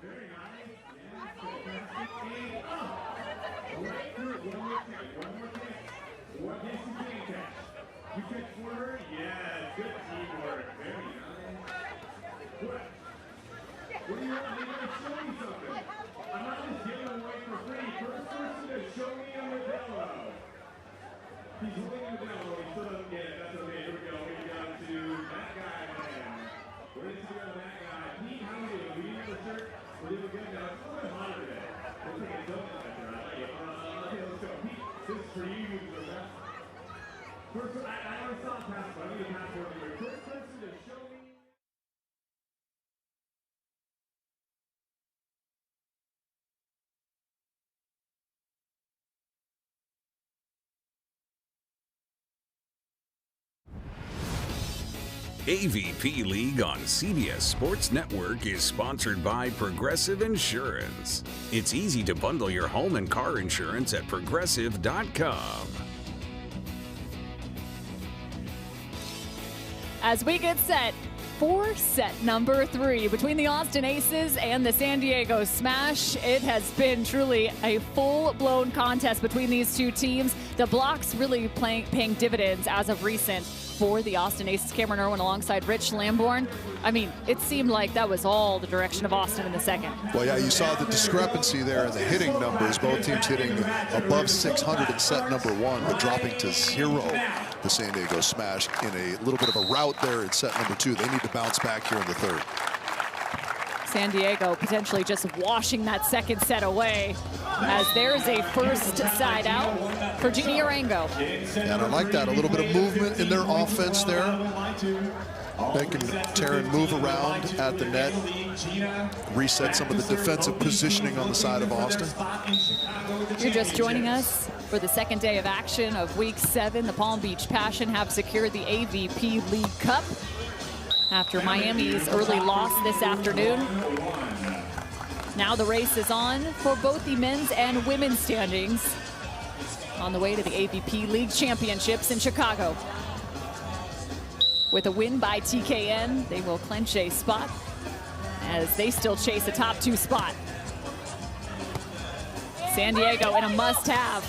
[SPEAKER 3] Very nice. Yeah, fantastic. And up. Right through it. One more catch. One more catch. What yes, you can catch. You catch for her? Yes. Good teamwork. Very nice. What do you want? You gotta show me something. I'm not just giving away for free. First person to show me a Modelo. He's holding a Modelo. He still doesn't get it. That's okay. Here we go. We got to that guy, man. We're going to go to that guy. Pete, how are you doing? We need the shirt. We're doing good now. It's a little bit hotter today. We'll take a donut back there. I like it. Okay, let's go. Pete, this is for you. You can go back. First, I already saw a pass, but I need a pass for you. First person to show me.
[SPEAKER 5] AVP League on CBS Sports Network is sponsored by Progressive Insurance. It's easy to bundle your home and car insurance at progressive.com.
[SPEAKER 1] As we get set for set number 3 between the Austin Aces and the San Diego Smash, it has been truly a full-blown contest between these two teams. The blocks really paying dividends as of recent for the Austin Aces. Cameron Irwin alongside Rich Lamborn. I mean, it seemed like that was all the direction of Austin in the second.
[SPEAKER 2] Well, yeah, you saw the discrepancy there in the hitting numbers. Both teams hitting above 600 in set number 1, but dropping to 0. The San Diego Smash in a little bit of a rout there in set number 2. They need to bounce back here in the third.
[SPEAKER 1] San Diego potentially just washing that second set away, as there's a first side out for Gina Yarango.
[SPEAKER 2] And I like that, a little bit of movement in their offense there. Making Taryn move around at the net, reset some of the defensive positioning on the side of Austin.
[SPEAKER 1] You're just joining us for the second day of action of Week 7. The Palm Beach Passion have secured the AVP League Cup after Miami's early loss this afternoon. Now the race is on for both the men's and women's standings on the way to the AVP League Championships in Chicago. With a win by TKN, they will clinch a spot as they still chase a top 2 spot. San Diego in a must-have,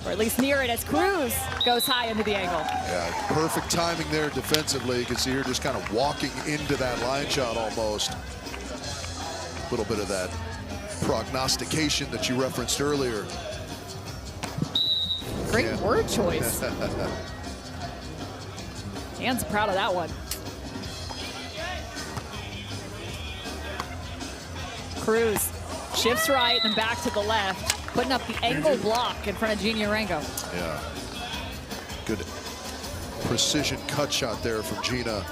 [SPEAKER 1] or at least near it, as Cruz goes high into the angle.
[SPEAKER 2] Yeah, perfect timing there defensively. You can see her just kind of walking into that line shot almost. A little bit of that prognostication that you referenced earlier.
[SPEAKER 1] Great word choice. Dan's proud of that one. Cruz shifts right and back to the left, putting up the angle block in front of Gina Yarango.
[SPEAKER 2] Yeah. Good precision cut shot there from Gina.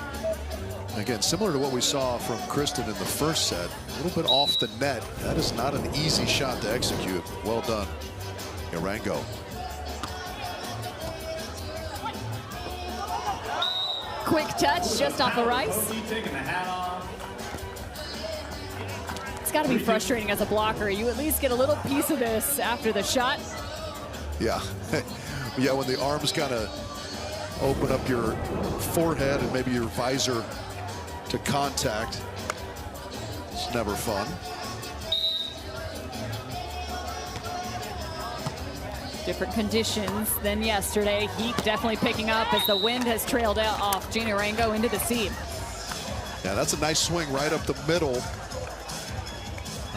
[SPEAKER 2] Again, similar to what we saw from Kristen in the first set. A little bit off the net. That is not an easy shot to execute. Well done, Yarango.
[SPEAKER 1] Quick touch just off the rice. It's got to be frustrating as a blocker. You at least get a little piece of this after the shot.
[SPEAKER 2] Yeah. Yeah, when the arms kind of open up your forehead and maybe your visor to contact, it's never fun.
[SPEAKER 1] Different conditions than yesterday. Heat definitely picking up as the wind has trailed out off Gina Yarango into the seam.
[SPEAKER 2] Yeah, that's a nice swing right up the middle.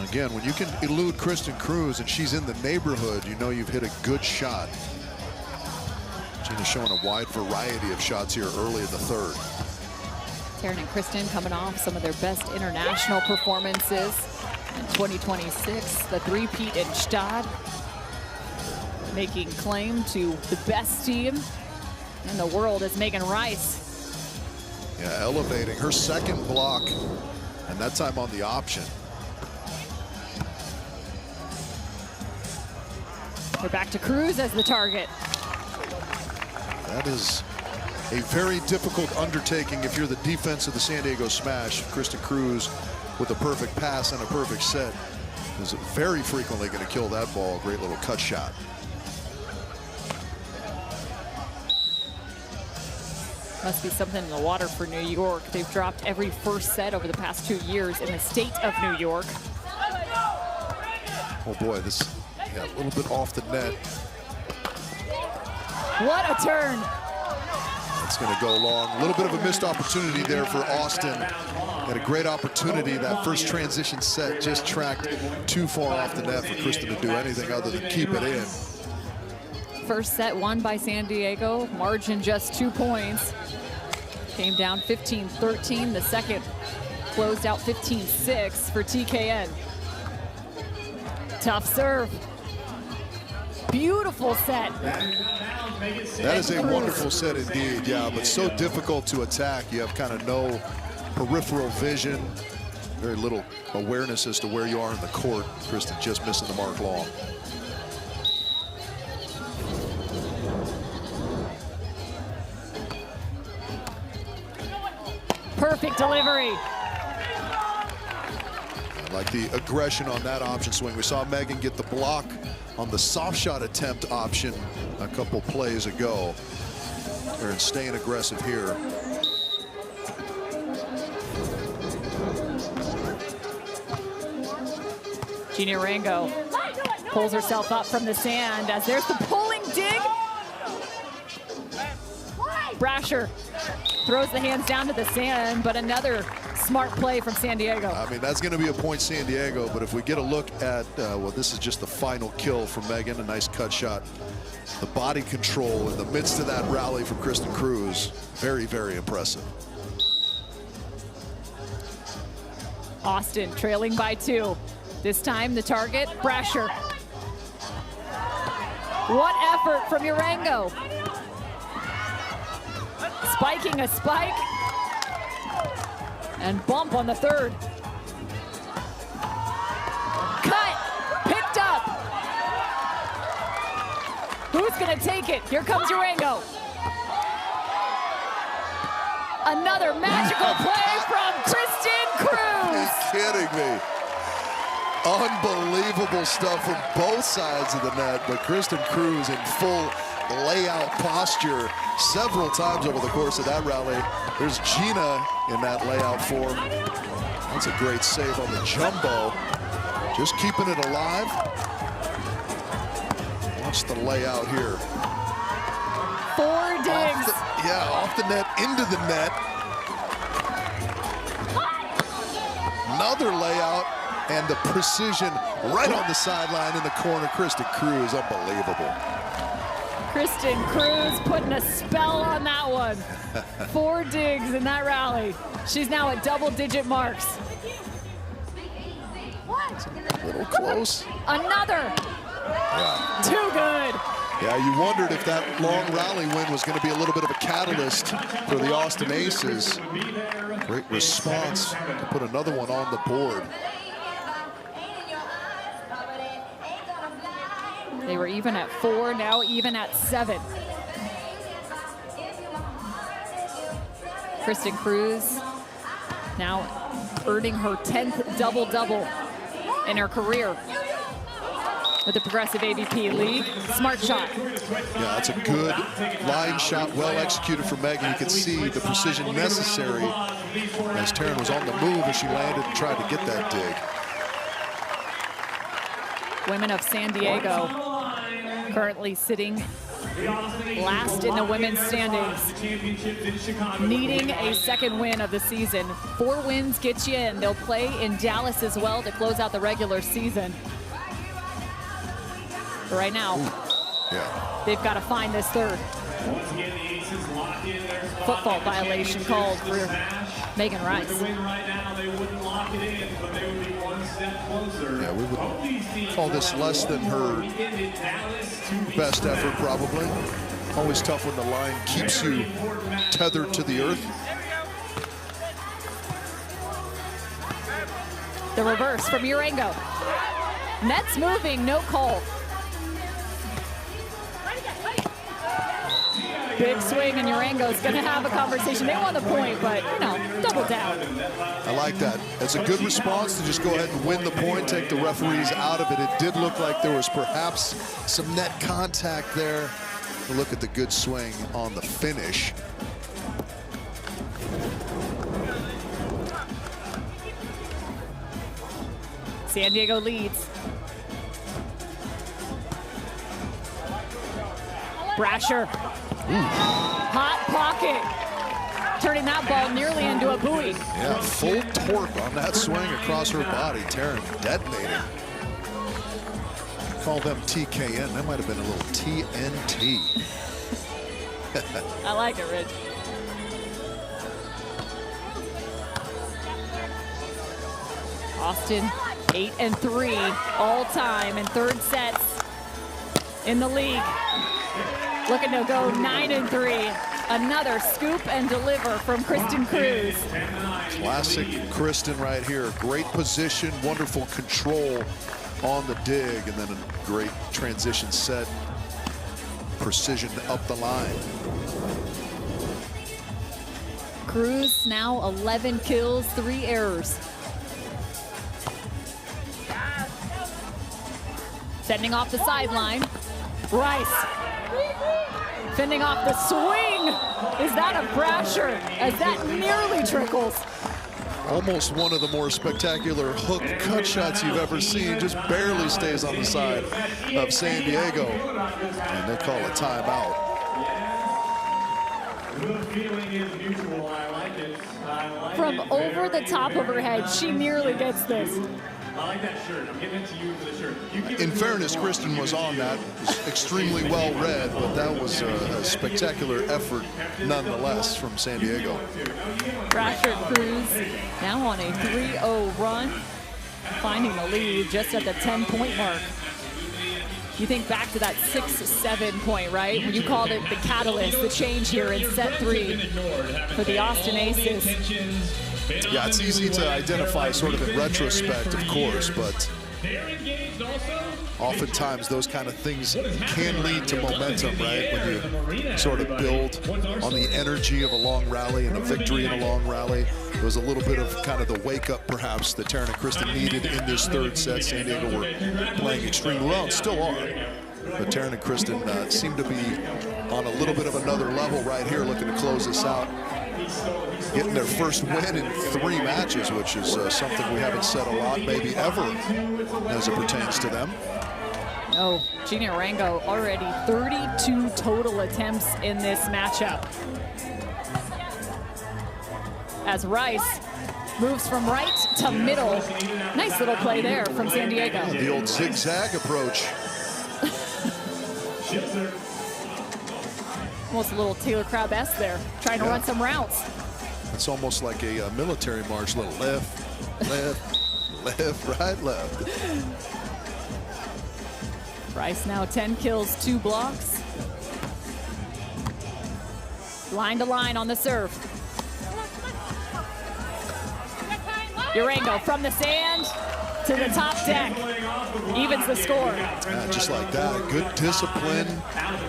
[SPEAKER 2] Again, when you can elude Kristen Cruz and she's in the neighborhood, you know you've hit a good shot. Gina's showing a wide variety of shots here early in the third.
[SPEAKER 1] Taryn and Kristen coming off some of their best international performances in 2026. The three-peat in Stade, making claim to the best team in the world is Megan Rice.
[SPEAKER 2] Yeah, elevating her second block, and that time on the option.
[SPEAKER 1] We're back to Cruz as the target.
[SPEAKER 2] That is a very difficult undertaking if you're the defense of the San Diego Smash. Kristen Cruz with a perfect pass and a perfect set is very frequently going to kill that ball. Great little cut shot.
[SPEAKER 1] Must be something in the water for New York. They've dropped every first set over the past 2 years in the state of New York.
[SPEAKER 2] Oh boy, this a little bit off the net.
[SPEAKER 1] What a turn.
[SPEAKER 2] It's going to go long. A little bit of a missed opportunity there for Austin. Had a great opportunity. That first transition set just tracked too far off the net for Kristen to do anything other than keep it in.
[SPEAKER 1] First set won by San Diego. Margin just 2 points. Came down 15-13. The second closed out 15-6 for TKN. Tough serve. Beautiful set.
[SPEAKER 2] That is a wonderful set indeed, yeah, but so difficult to attack. You have kind of no peripheral vision, very little awareness as to where you are in the court. Kristen just missing the mark long.
[SPEAKER 1] Perfect delivery.
[SPEAKER 2] I like the aggression on that option swing. We saw Megan get the block on the soft shot attempt option a couple plays ago. They're staying aggressive here.
[SPEAKER 1] Gina Rango pulls herself up from the sand as there's the pulling dig. Brasher throws the hands down to the sand, but another smart play from San Diego.
[SPEAKER 2] I mean, that's going to be a point San Diego, but if we get a look at, well, this is just the final kill from Megan, a nice cut shot. The body control in the midst of that rally from Kristen Cruz, very, very impressive.
[SPEAKER 1] Austin trailing by 2. This time the target, Brasher. What effort from Urango. Spiking a spike. And bump on the third. Cut, picked up. Who's gonna take it? Here comes Urango. Another magical play from Kristen Cruz.
[SPEAKER 2] You're kidding me. Unbelievable stuff from both sides of the net, but Kristen Cruz in full layout posture several times over the course of that rally. There's Gina in that layout form. That's a great save on the jumbo. Just keeping it alive. Watch the layout here.
[SPEAKER 1] 4 digs.
[SPEAKER 2] Off the net, into the net. Another layout, and the precision right on the sideline in the corner. Kristen Cruz, unbelievable.
[SPEAKER 1] Kristen Cruz putting a spell on that one. 4 digs in that rally. She's now at double-digit marks.
[SPEAKER 2] A little close.
[SPEAKER 1] Another.
[SPEAKER 2] Yeah.
[SPEAKER 1] Too good.
[SPEAKER 2] Yeah, you wondered if that long rally win was going to be a little bit of a catalyst for the Austin Aces. Great response to put another one on the board.
[SPEAKER 1] They were even at 4, now even at 7. Kristen Cruz now earning her 10th double-double in her career with the Progressive AVP League. Smart shot.
[SPEAKER 2] Yeah, that's a good line shot, well executed from Megan. You can see the precision necessary as Taryn was on the move as she landed and tried to get that dig.
[SPEAKER 1] Women of San Diego currently sitting last in the women's standings, needing a second win of the season. 4 wins get you in. They'll play in Dallas as well to close out the regular season. But right now, they've got to find this third. Football violation called for Megan Rice.
[SPEAKER 2] Yeah, we would call this less than her best effort, probably. Always tough when the line keeps you tethered to the earth.
[SPEAKER 1] The reverse from Urango. Nets moving, no call. Big swing, and Urango's going to have a conversation. They won the point, but, you know, double down.
[SPEAKER 2] I like that. It's a good response to just go ahead and win the point, take the referees out of it. It did look like there was perhaps some net contact there. Look at the good swing on the finish.
[SPEAKER 1] San Diego leads. Brasher. Hot pocket. Turning that ball nearly into a buoy.
[SPEAKER 2] Yeah, full torque on that swing across her body. Taryn detonating. Call them TKN. That might have been a little TNT.
[SPEAKER 1] I like it, Rich. Austin 8-3 all time in third sets in the league. Looking to go 9-3. Another scoop and deliver from Kristen Cruz.
[SPEAKER 2] Classic Kristen right here. Great position, wonderful control on the dig, and then a great transition set. Precision up the line.
[SPEAKER 1] Cruz now 11 kills, 3 errors. Sending off the sideline. Rice. Fending off the swing. Is that a Brasher? As that nearly trickles.
[SPEAKER 2] Almost one of the more spectacular hook cut shots you've ever seen. Just barely stays on the side of San Diego. And they call a timeout.
[SPEAKER 3] The feeling is mutual. I like it.
[SPEAKER 1] From over the top of her head, she nearly gets this.
[SPEAKER 3] I like that shirt. I'm giving it to you for the shirt.
[SPEAKER 2] In fairness, Kristen was on that. It was extremely well read, but that was a spectacular effort nonetheless from San Diego.
[SPEAKER 1] Brasher Cruz now on a 3-0 run, finding the lead just at the 10-point mark. You think back to that 6-7 point, right? When you called it the catalyst, the change here in set 3 for the Austin Aces.
[SPEAKER 2] Yeah, it's easy to identify sort of in retrospect, of course, but oftentimes those kind of things can lead to momentum, right? When you sort of build on the energy of a long rally and a victory in a long rally. It was a little bit of kind of the wake-up, perhaps, that Taryn and Kristen needed in this third set. San Diego were playing extremely well and still are. But Taryn and Kristen seem to be on a little bit of another level right here, looking to close this out. Getting their first win in 3 matches, which is something we haven't said a lot, maybe ever, as it pertains to them.
[SPEAKER 1] Oh, Gina Rango already 32 total attempts in this matchup. As Rice moves from right to middle. Nice little play there from San Diego.
[SPEAKER 2] The old zigzag approach.
[SPEAKER 1] Almost a little Taylor Crabb-esque there, trying to run some routes.
[SPEAKER 2] It's almost like a military march, little left, left, left, right, left.
[SPEAKER 1] Rice now 10 kills, 2 blocks. Line to line on the serve. Urango from the sand to the top deck. Evens the score.
[SPEAKER 2] Just like that, good discipline.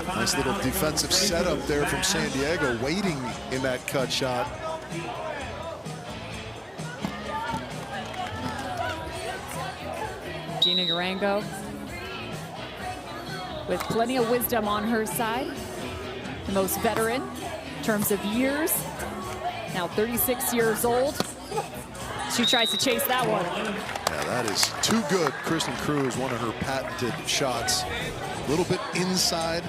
[SPEAKER 2] Nice little defensive setup there from San Diego, waiting in that cut shot.
[SPEAKER 1] Gina Urango with plenty of wisdom on her side. The most veteran in terms of years. Now 36 years old. She tries to chase that one.
[SPEAKER 2] Yeah, that is too good. Kristen Cruz, one of her patented shots. A little bit inside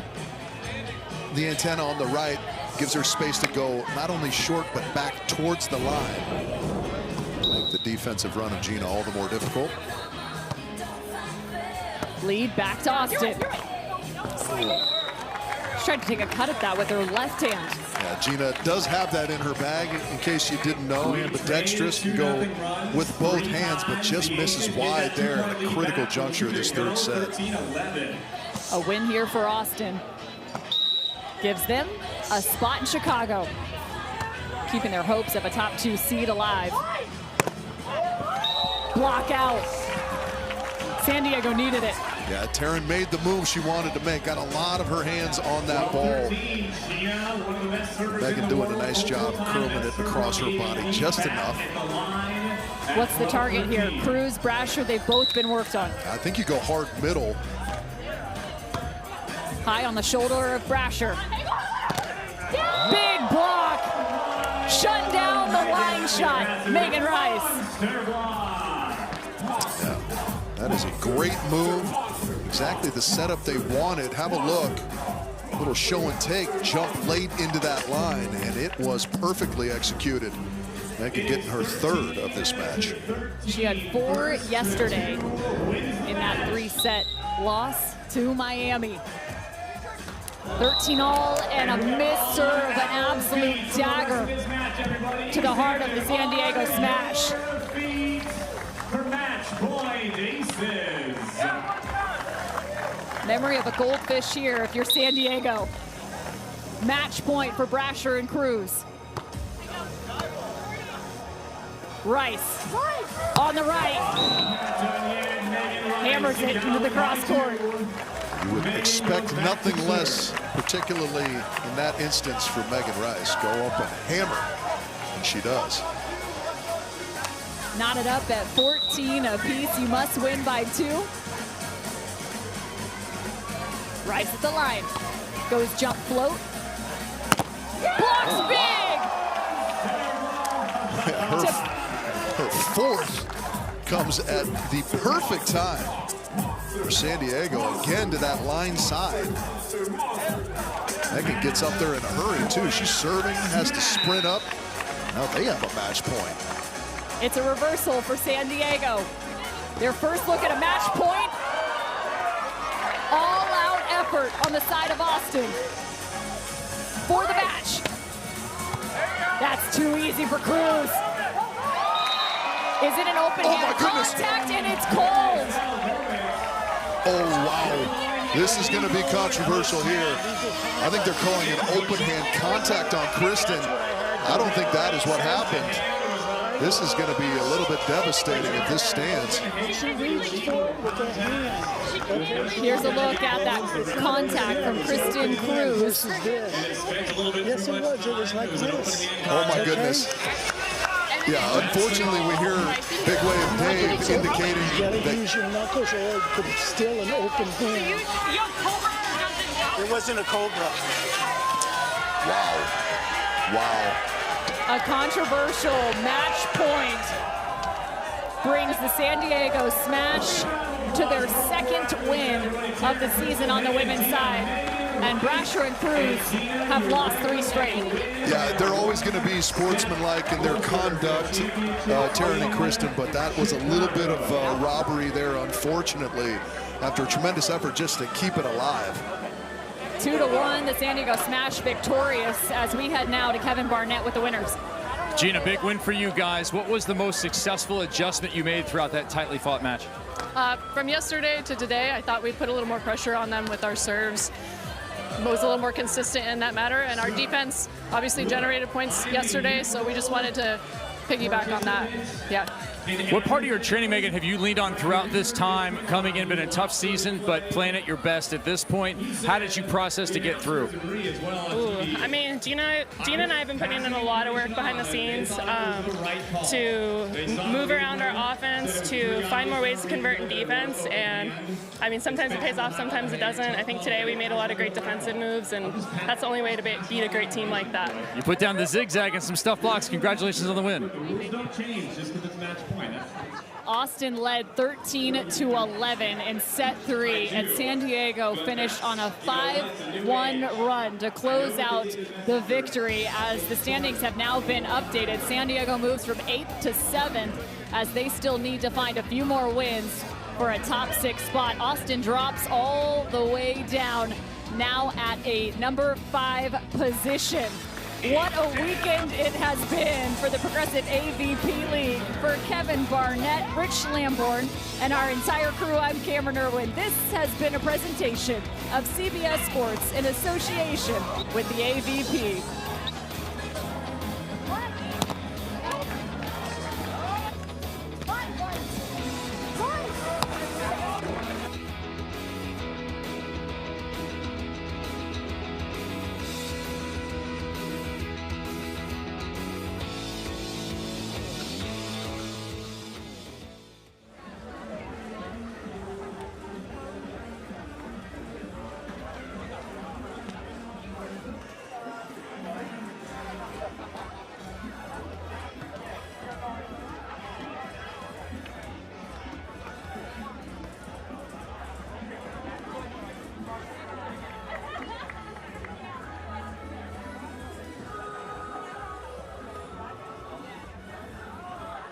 [SPEAKER 2] the antenna on the right. Gives her space to go not only short, but back towards the line. Make the defensive run of Gina all the more difficult.
[SPEAKER 1] Lead back to Austin. She tried to take a cut at that with her left hand.
[SPEAKER 2] Yeah, Gina does have that in her bag, in case you didn't know. Ambidextrous, can go with both hands, but just misses wide there at a critical juncture of this third set.
[SPEAKER 1] A win here for Austin gives them a spot in Chicago, keeping their hopes of a top 2 seed alive. Block out. San Diego needed it.
[SPEAKER 2] Yeah, Taryn made the move she wanted to make. Got a lot of her hands on that ball. Megan doing a nice job curling it across her body just enough.
[SPEAKER 1] What's the target here? Cruz, Brasher, they've both been worked on.
[SPEAKER 2] I think you go hard middle.
[SPEAKER 1] High on the shoulder of Brasher. Big block. Shut down slingshot, Megan Rice.
[SPEAKER 2] Yeah, that is a great move. Exactly the setup they wanted. Have a look. A little show and take, jump late into that line, and it was perfectly executed. Megan getting her third of this match.
[SPEAKER 1] She had 4 yesterday in that 3-set loss to Miami. 13 all and a miss serve, an absolute dagger to the heart of the San Diego Smash.
[SPEAKER 3] For match point aces.
[SPEAKER 1] Memory of a goldfish here if you're San Diego. Match point for Brasher and Cruz. Rice on the right. Hammers it into the cross court.
[SPEAKER 2] You would expect nothing less, particularly in that instance for Megan Rice. Go up and hammer, and she does.
[SPEAKER 1] Knotted up at 14 apiece. You must win by 2. Rice at the line. Goes jump float. Blocks big!
[SPEAKER 2] Her fourth comes at the perfect time for San Diego, again to that line side. Megan gets up there in a hurry too. She's serving, has to sprint up. Now they have a match point.
[SPEAKER 1] It's a reversal for San Diego. Their first look at a match point. All-out effort on the side of Austin for the match. That's too easy for Cruz. Is it an open hand contact? And it's cold.
[SPEAKER 2] Oh, wow. This is going to be controversial here. I think they're calling an open hand contact on Kristen. I don't think that is what happened. This is going to be a little bit devastating if this stands.
[SPEAKER 1] Here's a look at that contact from Kristen Cruz.
[SPEAKER 6] Yes, it was. It was like this.
[SPEAKER 2] Oh, my goodness. Yeah, unfortunately, we hear Big Wave Dave indicating
[SPEAKER 6] You gotta
[SPEAKER 2] that
[SPEAKER 6] use your knuckles or it's still an open hand. It wasn't a cobra.
[SPEAKER 2] wow. Wow.
[SPEAKER 1] A controversial match point brings the San Diego Smash to their second win of the season on the women's side. And Brasher and Cruz have lost 3 straight.
[SPEAKER 2] Yeah, they're always going to be sportsmanlike in their conduct, Taryn and Kristen, but that was a little bit of robbery there, unfortunately, after a tremendous effort just to keep it alive.
[SPEAKER 1] 2-1, the San Diego Smash victorious as we head now to Kevin Barnett with the winners.
[SPEAKER 4] Gina, big win for you guys. What was the most successful adjustment you made throughout that tightly fought match?
[SPEAKER 7] From yesterday to today, I thought we'd put a little more pressure on them with our serves. Was a little more consistent in that matter, and our defense obviously generated points yesterday, so we just wanted to piggyback on that. Yeah.
[SPEAKER 4] What part of your training, Megan, have you leaned on throughout this time? Coming in, been a tough season, but playing at your best at this point. How did you process to get through?
[SPEAKER 7] I mean, Gina and I have been putting in a lot of work behind the scenes to move around our offense, to find more ways to convert in defense. And I mean, sometimes it pays off, sometimes it doesn't. I think today we made a lot of great defensive moves, and that's the only way to beat a great team like that.
[SPEAKER 4] You put down the zigzag and some stuff blocks. Congratulations on the win.
[SPEAKER 3] No change, just because it's match point.
[SPEAKER 1] Austin led 13-11 in set 3, and San Diego finished on a 5-1 run to close out the victory. As the standings have now been updated, San Diego moves from 8th to 7th as they still need to find a few more wins for a top 6 spot. Austin drops all the way down, now at a number 5 position. What a weekend it has been for the Progressive AVP League. For Kevin Barnett, Rich Lamborn, and our entire crew, I'm Cameron Irwin. This has been a presentation of CBS Sports in association with the AVP.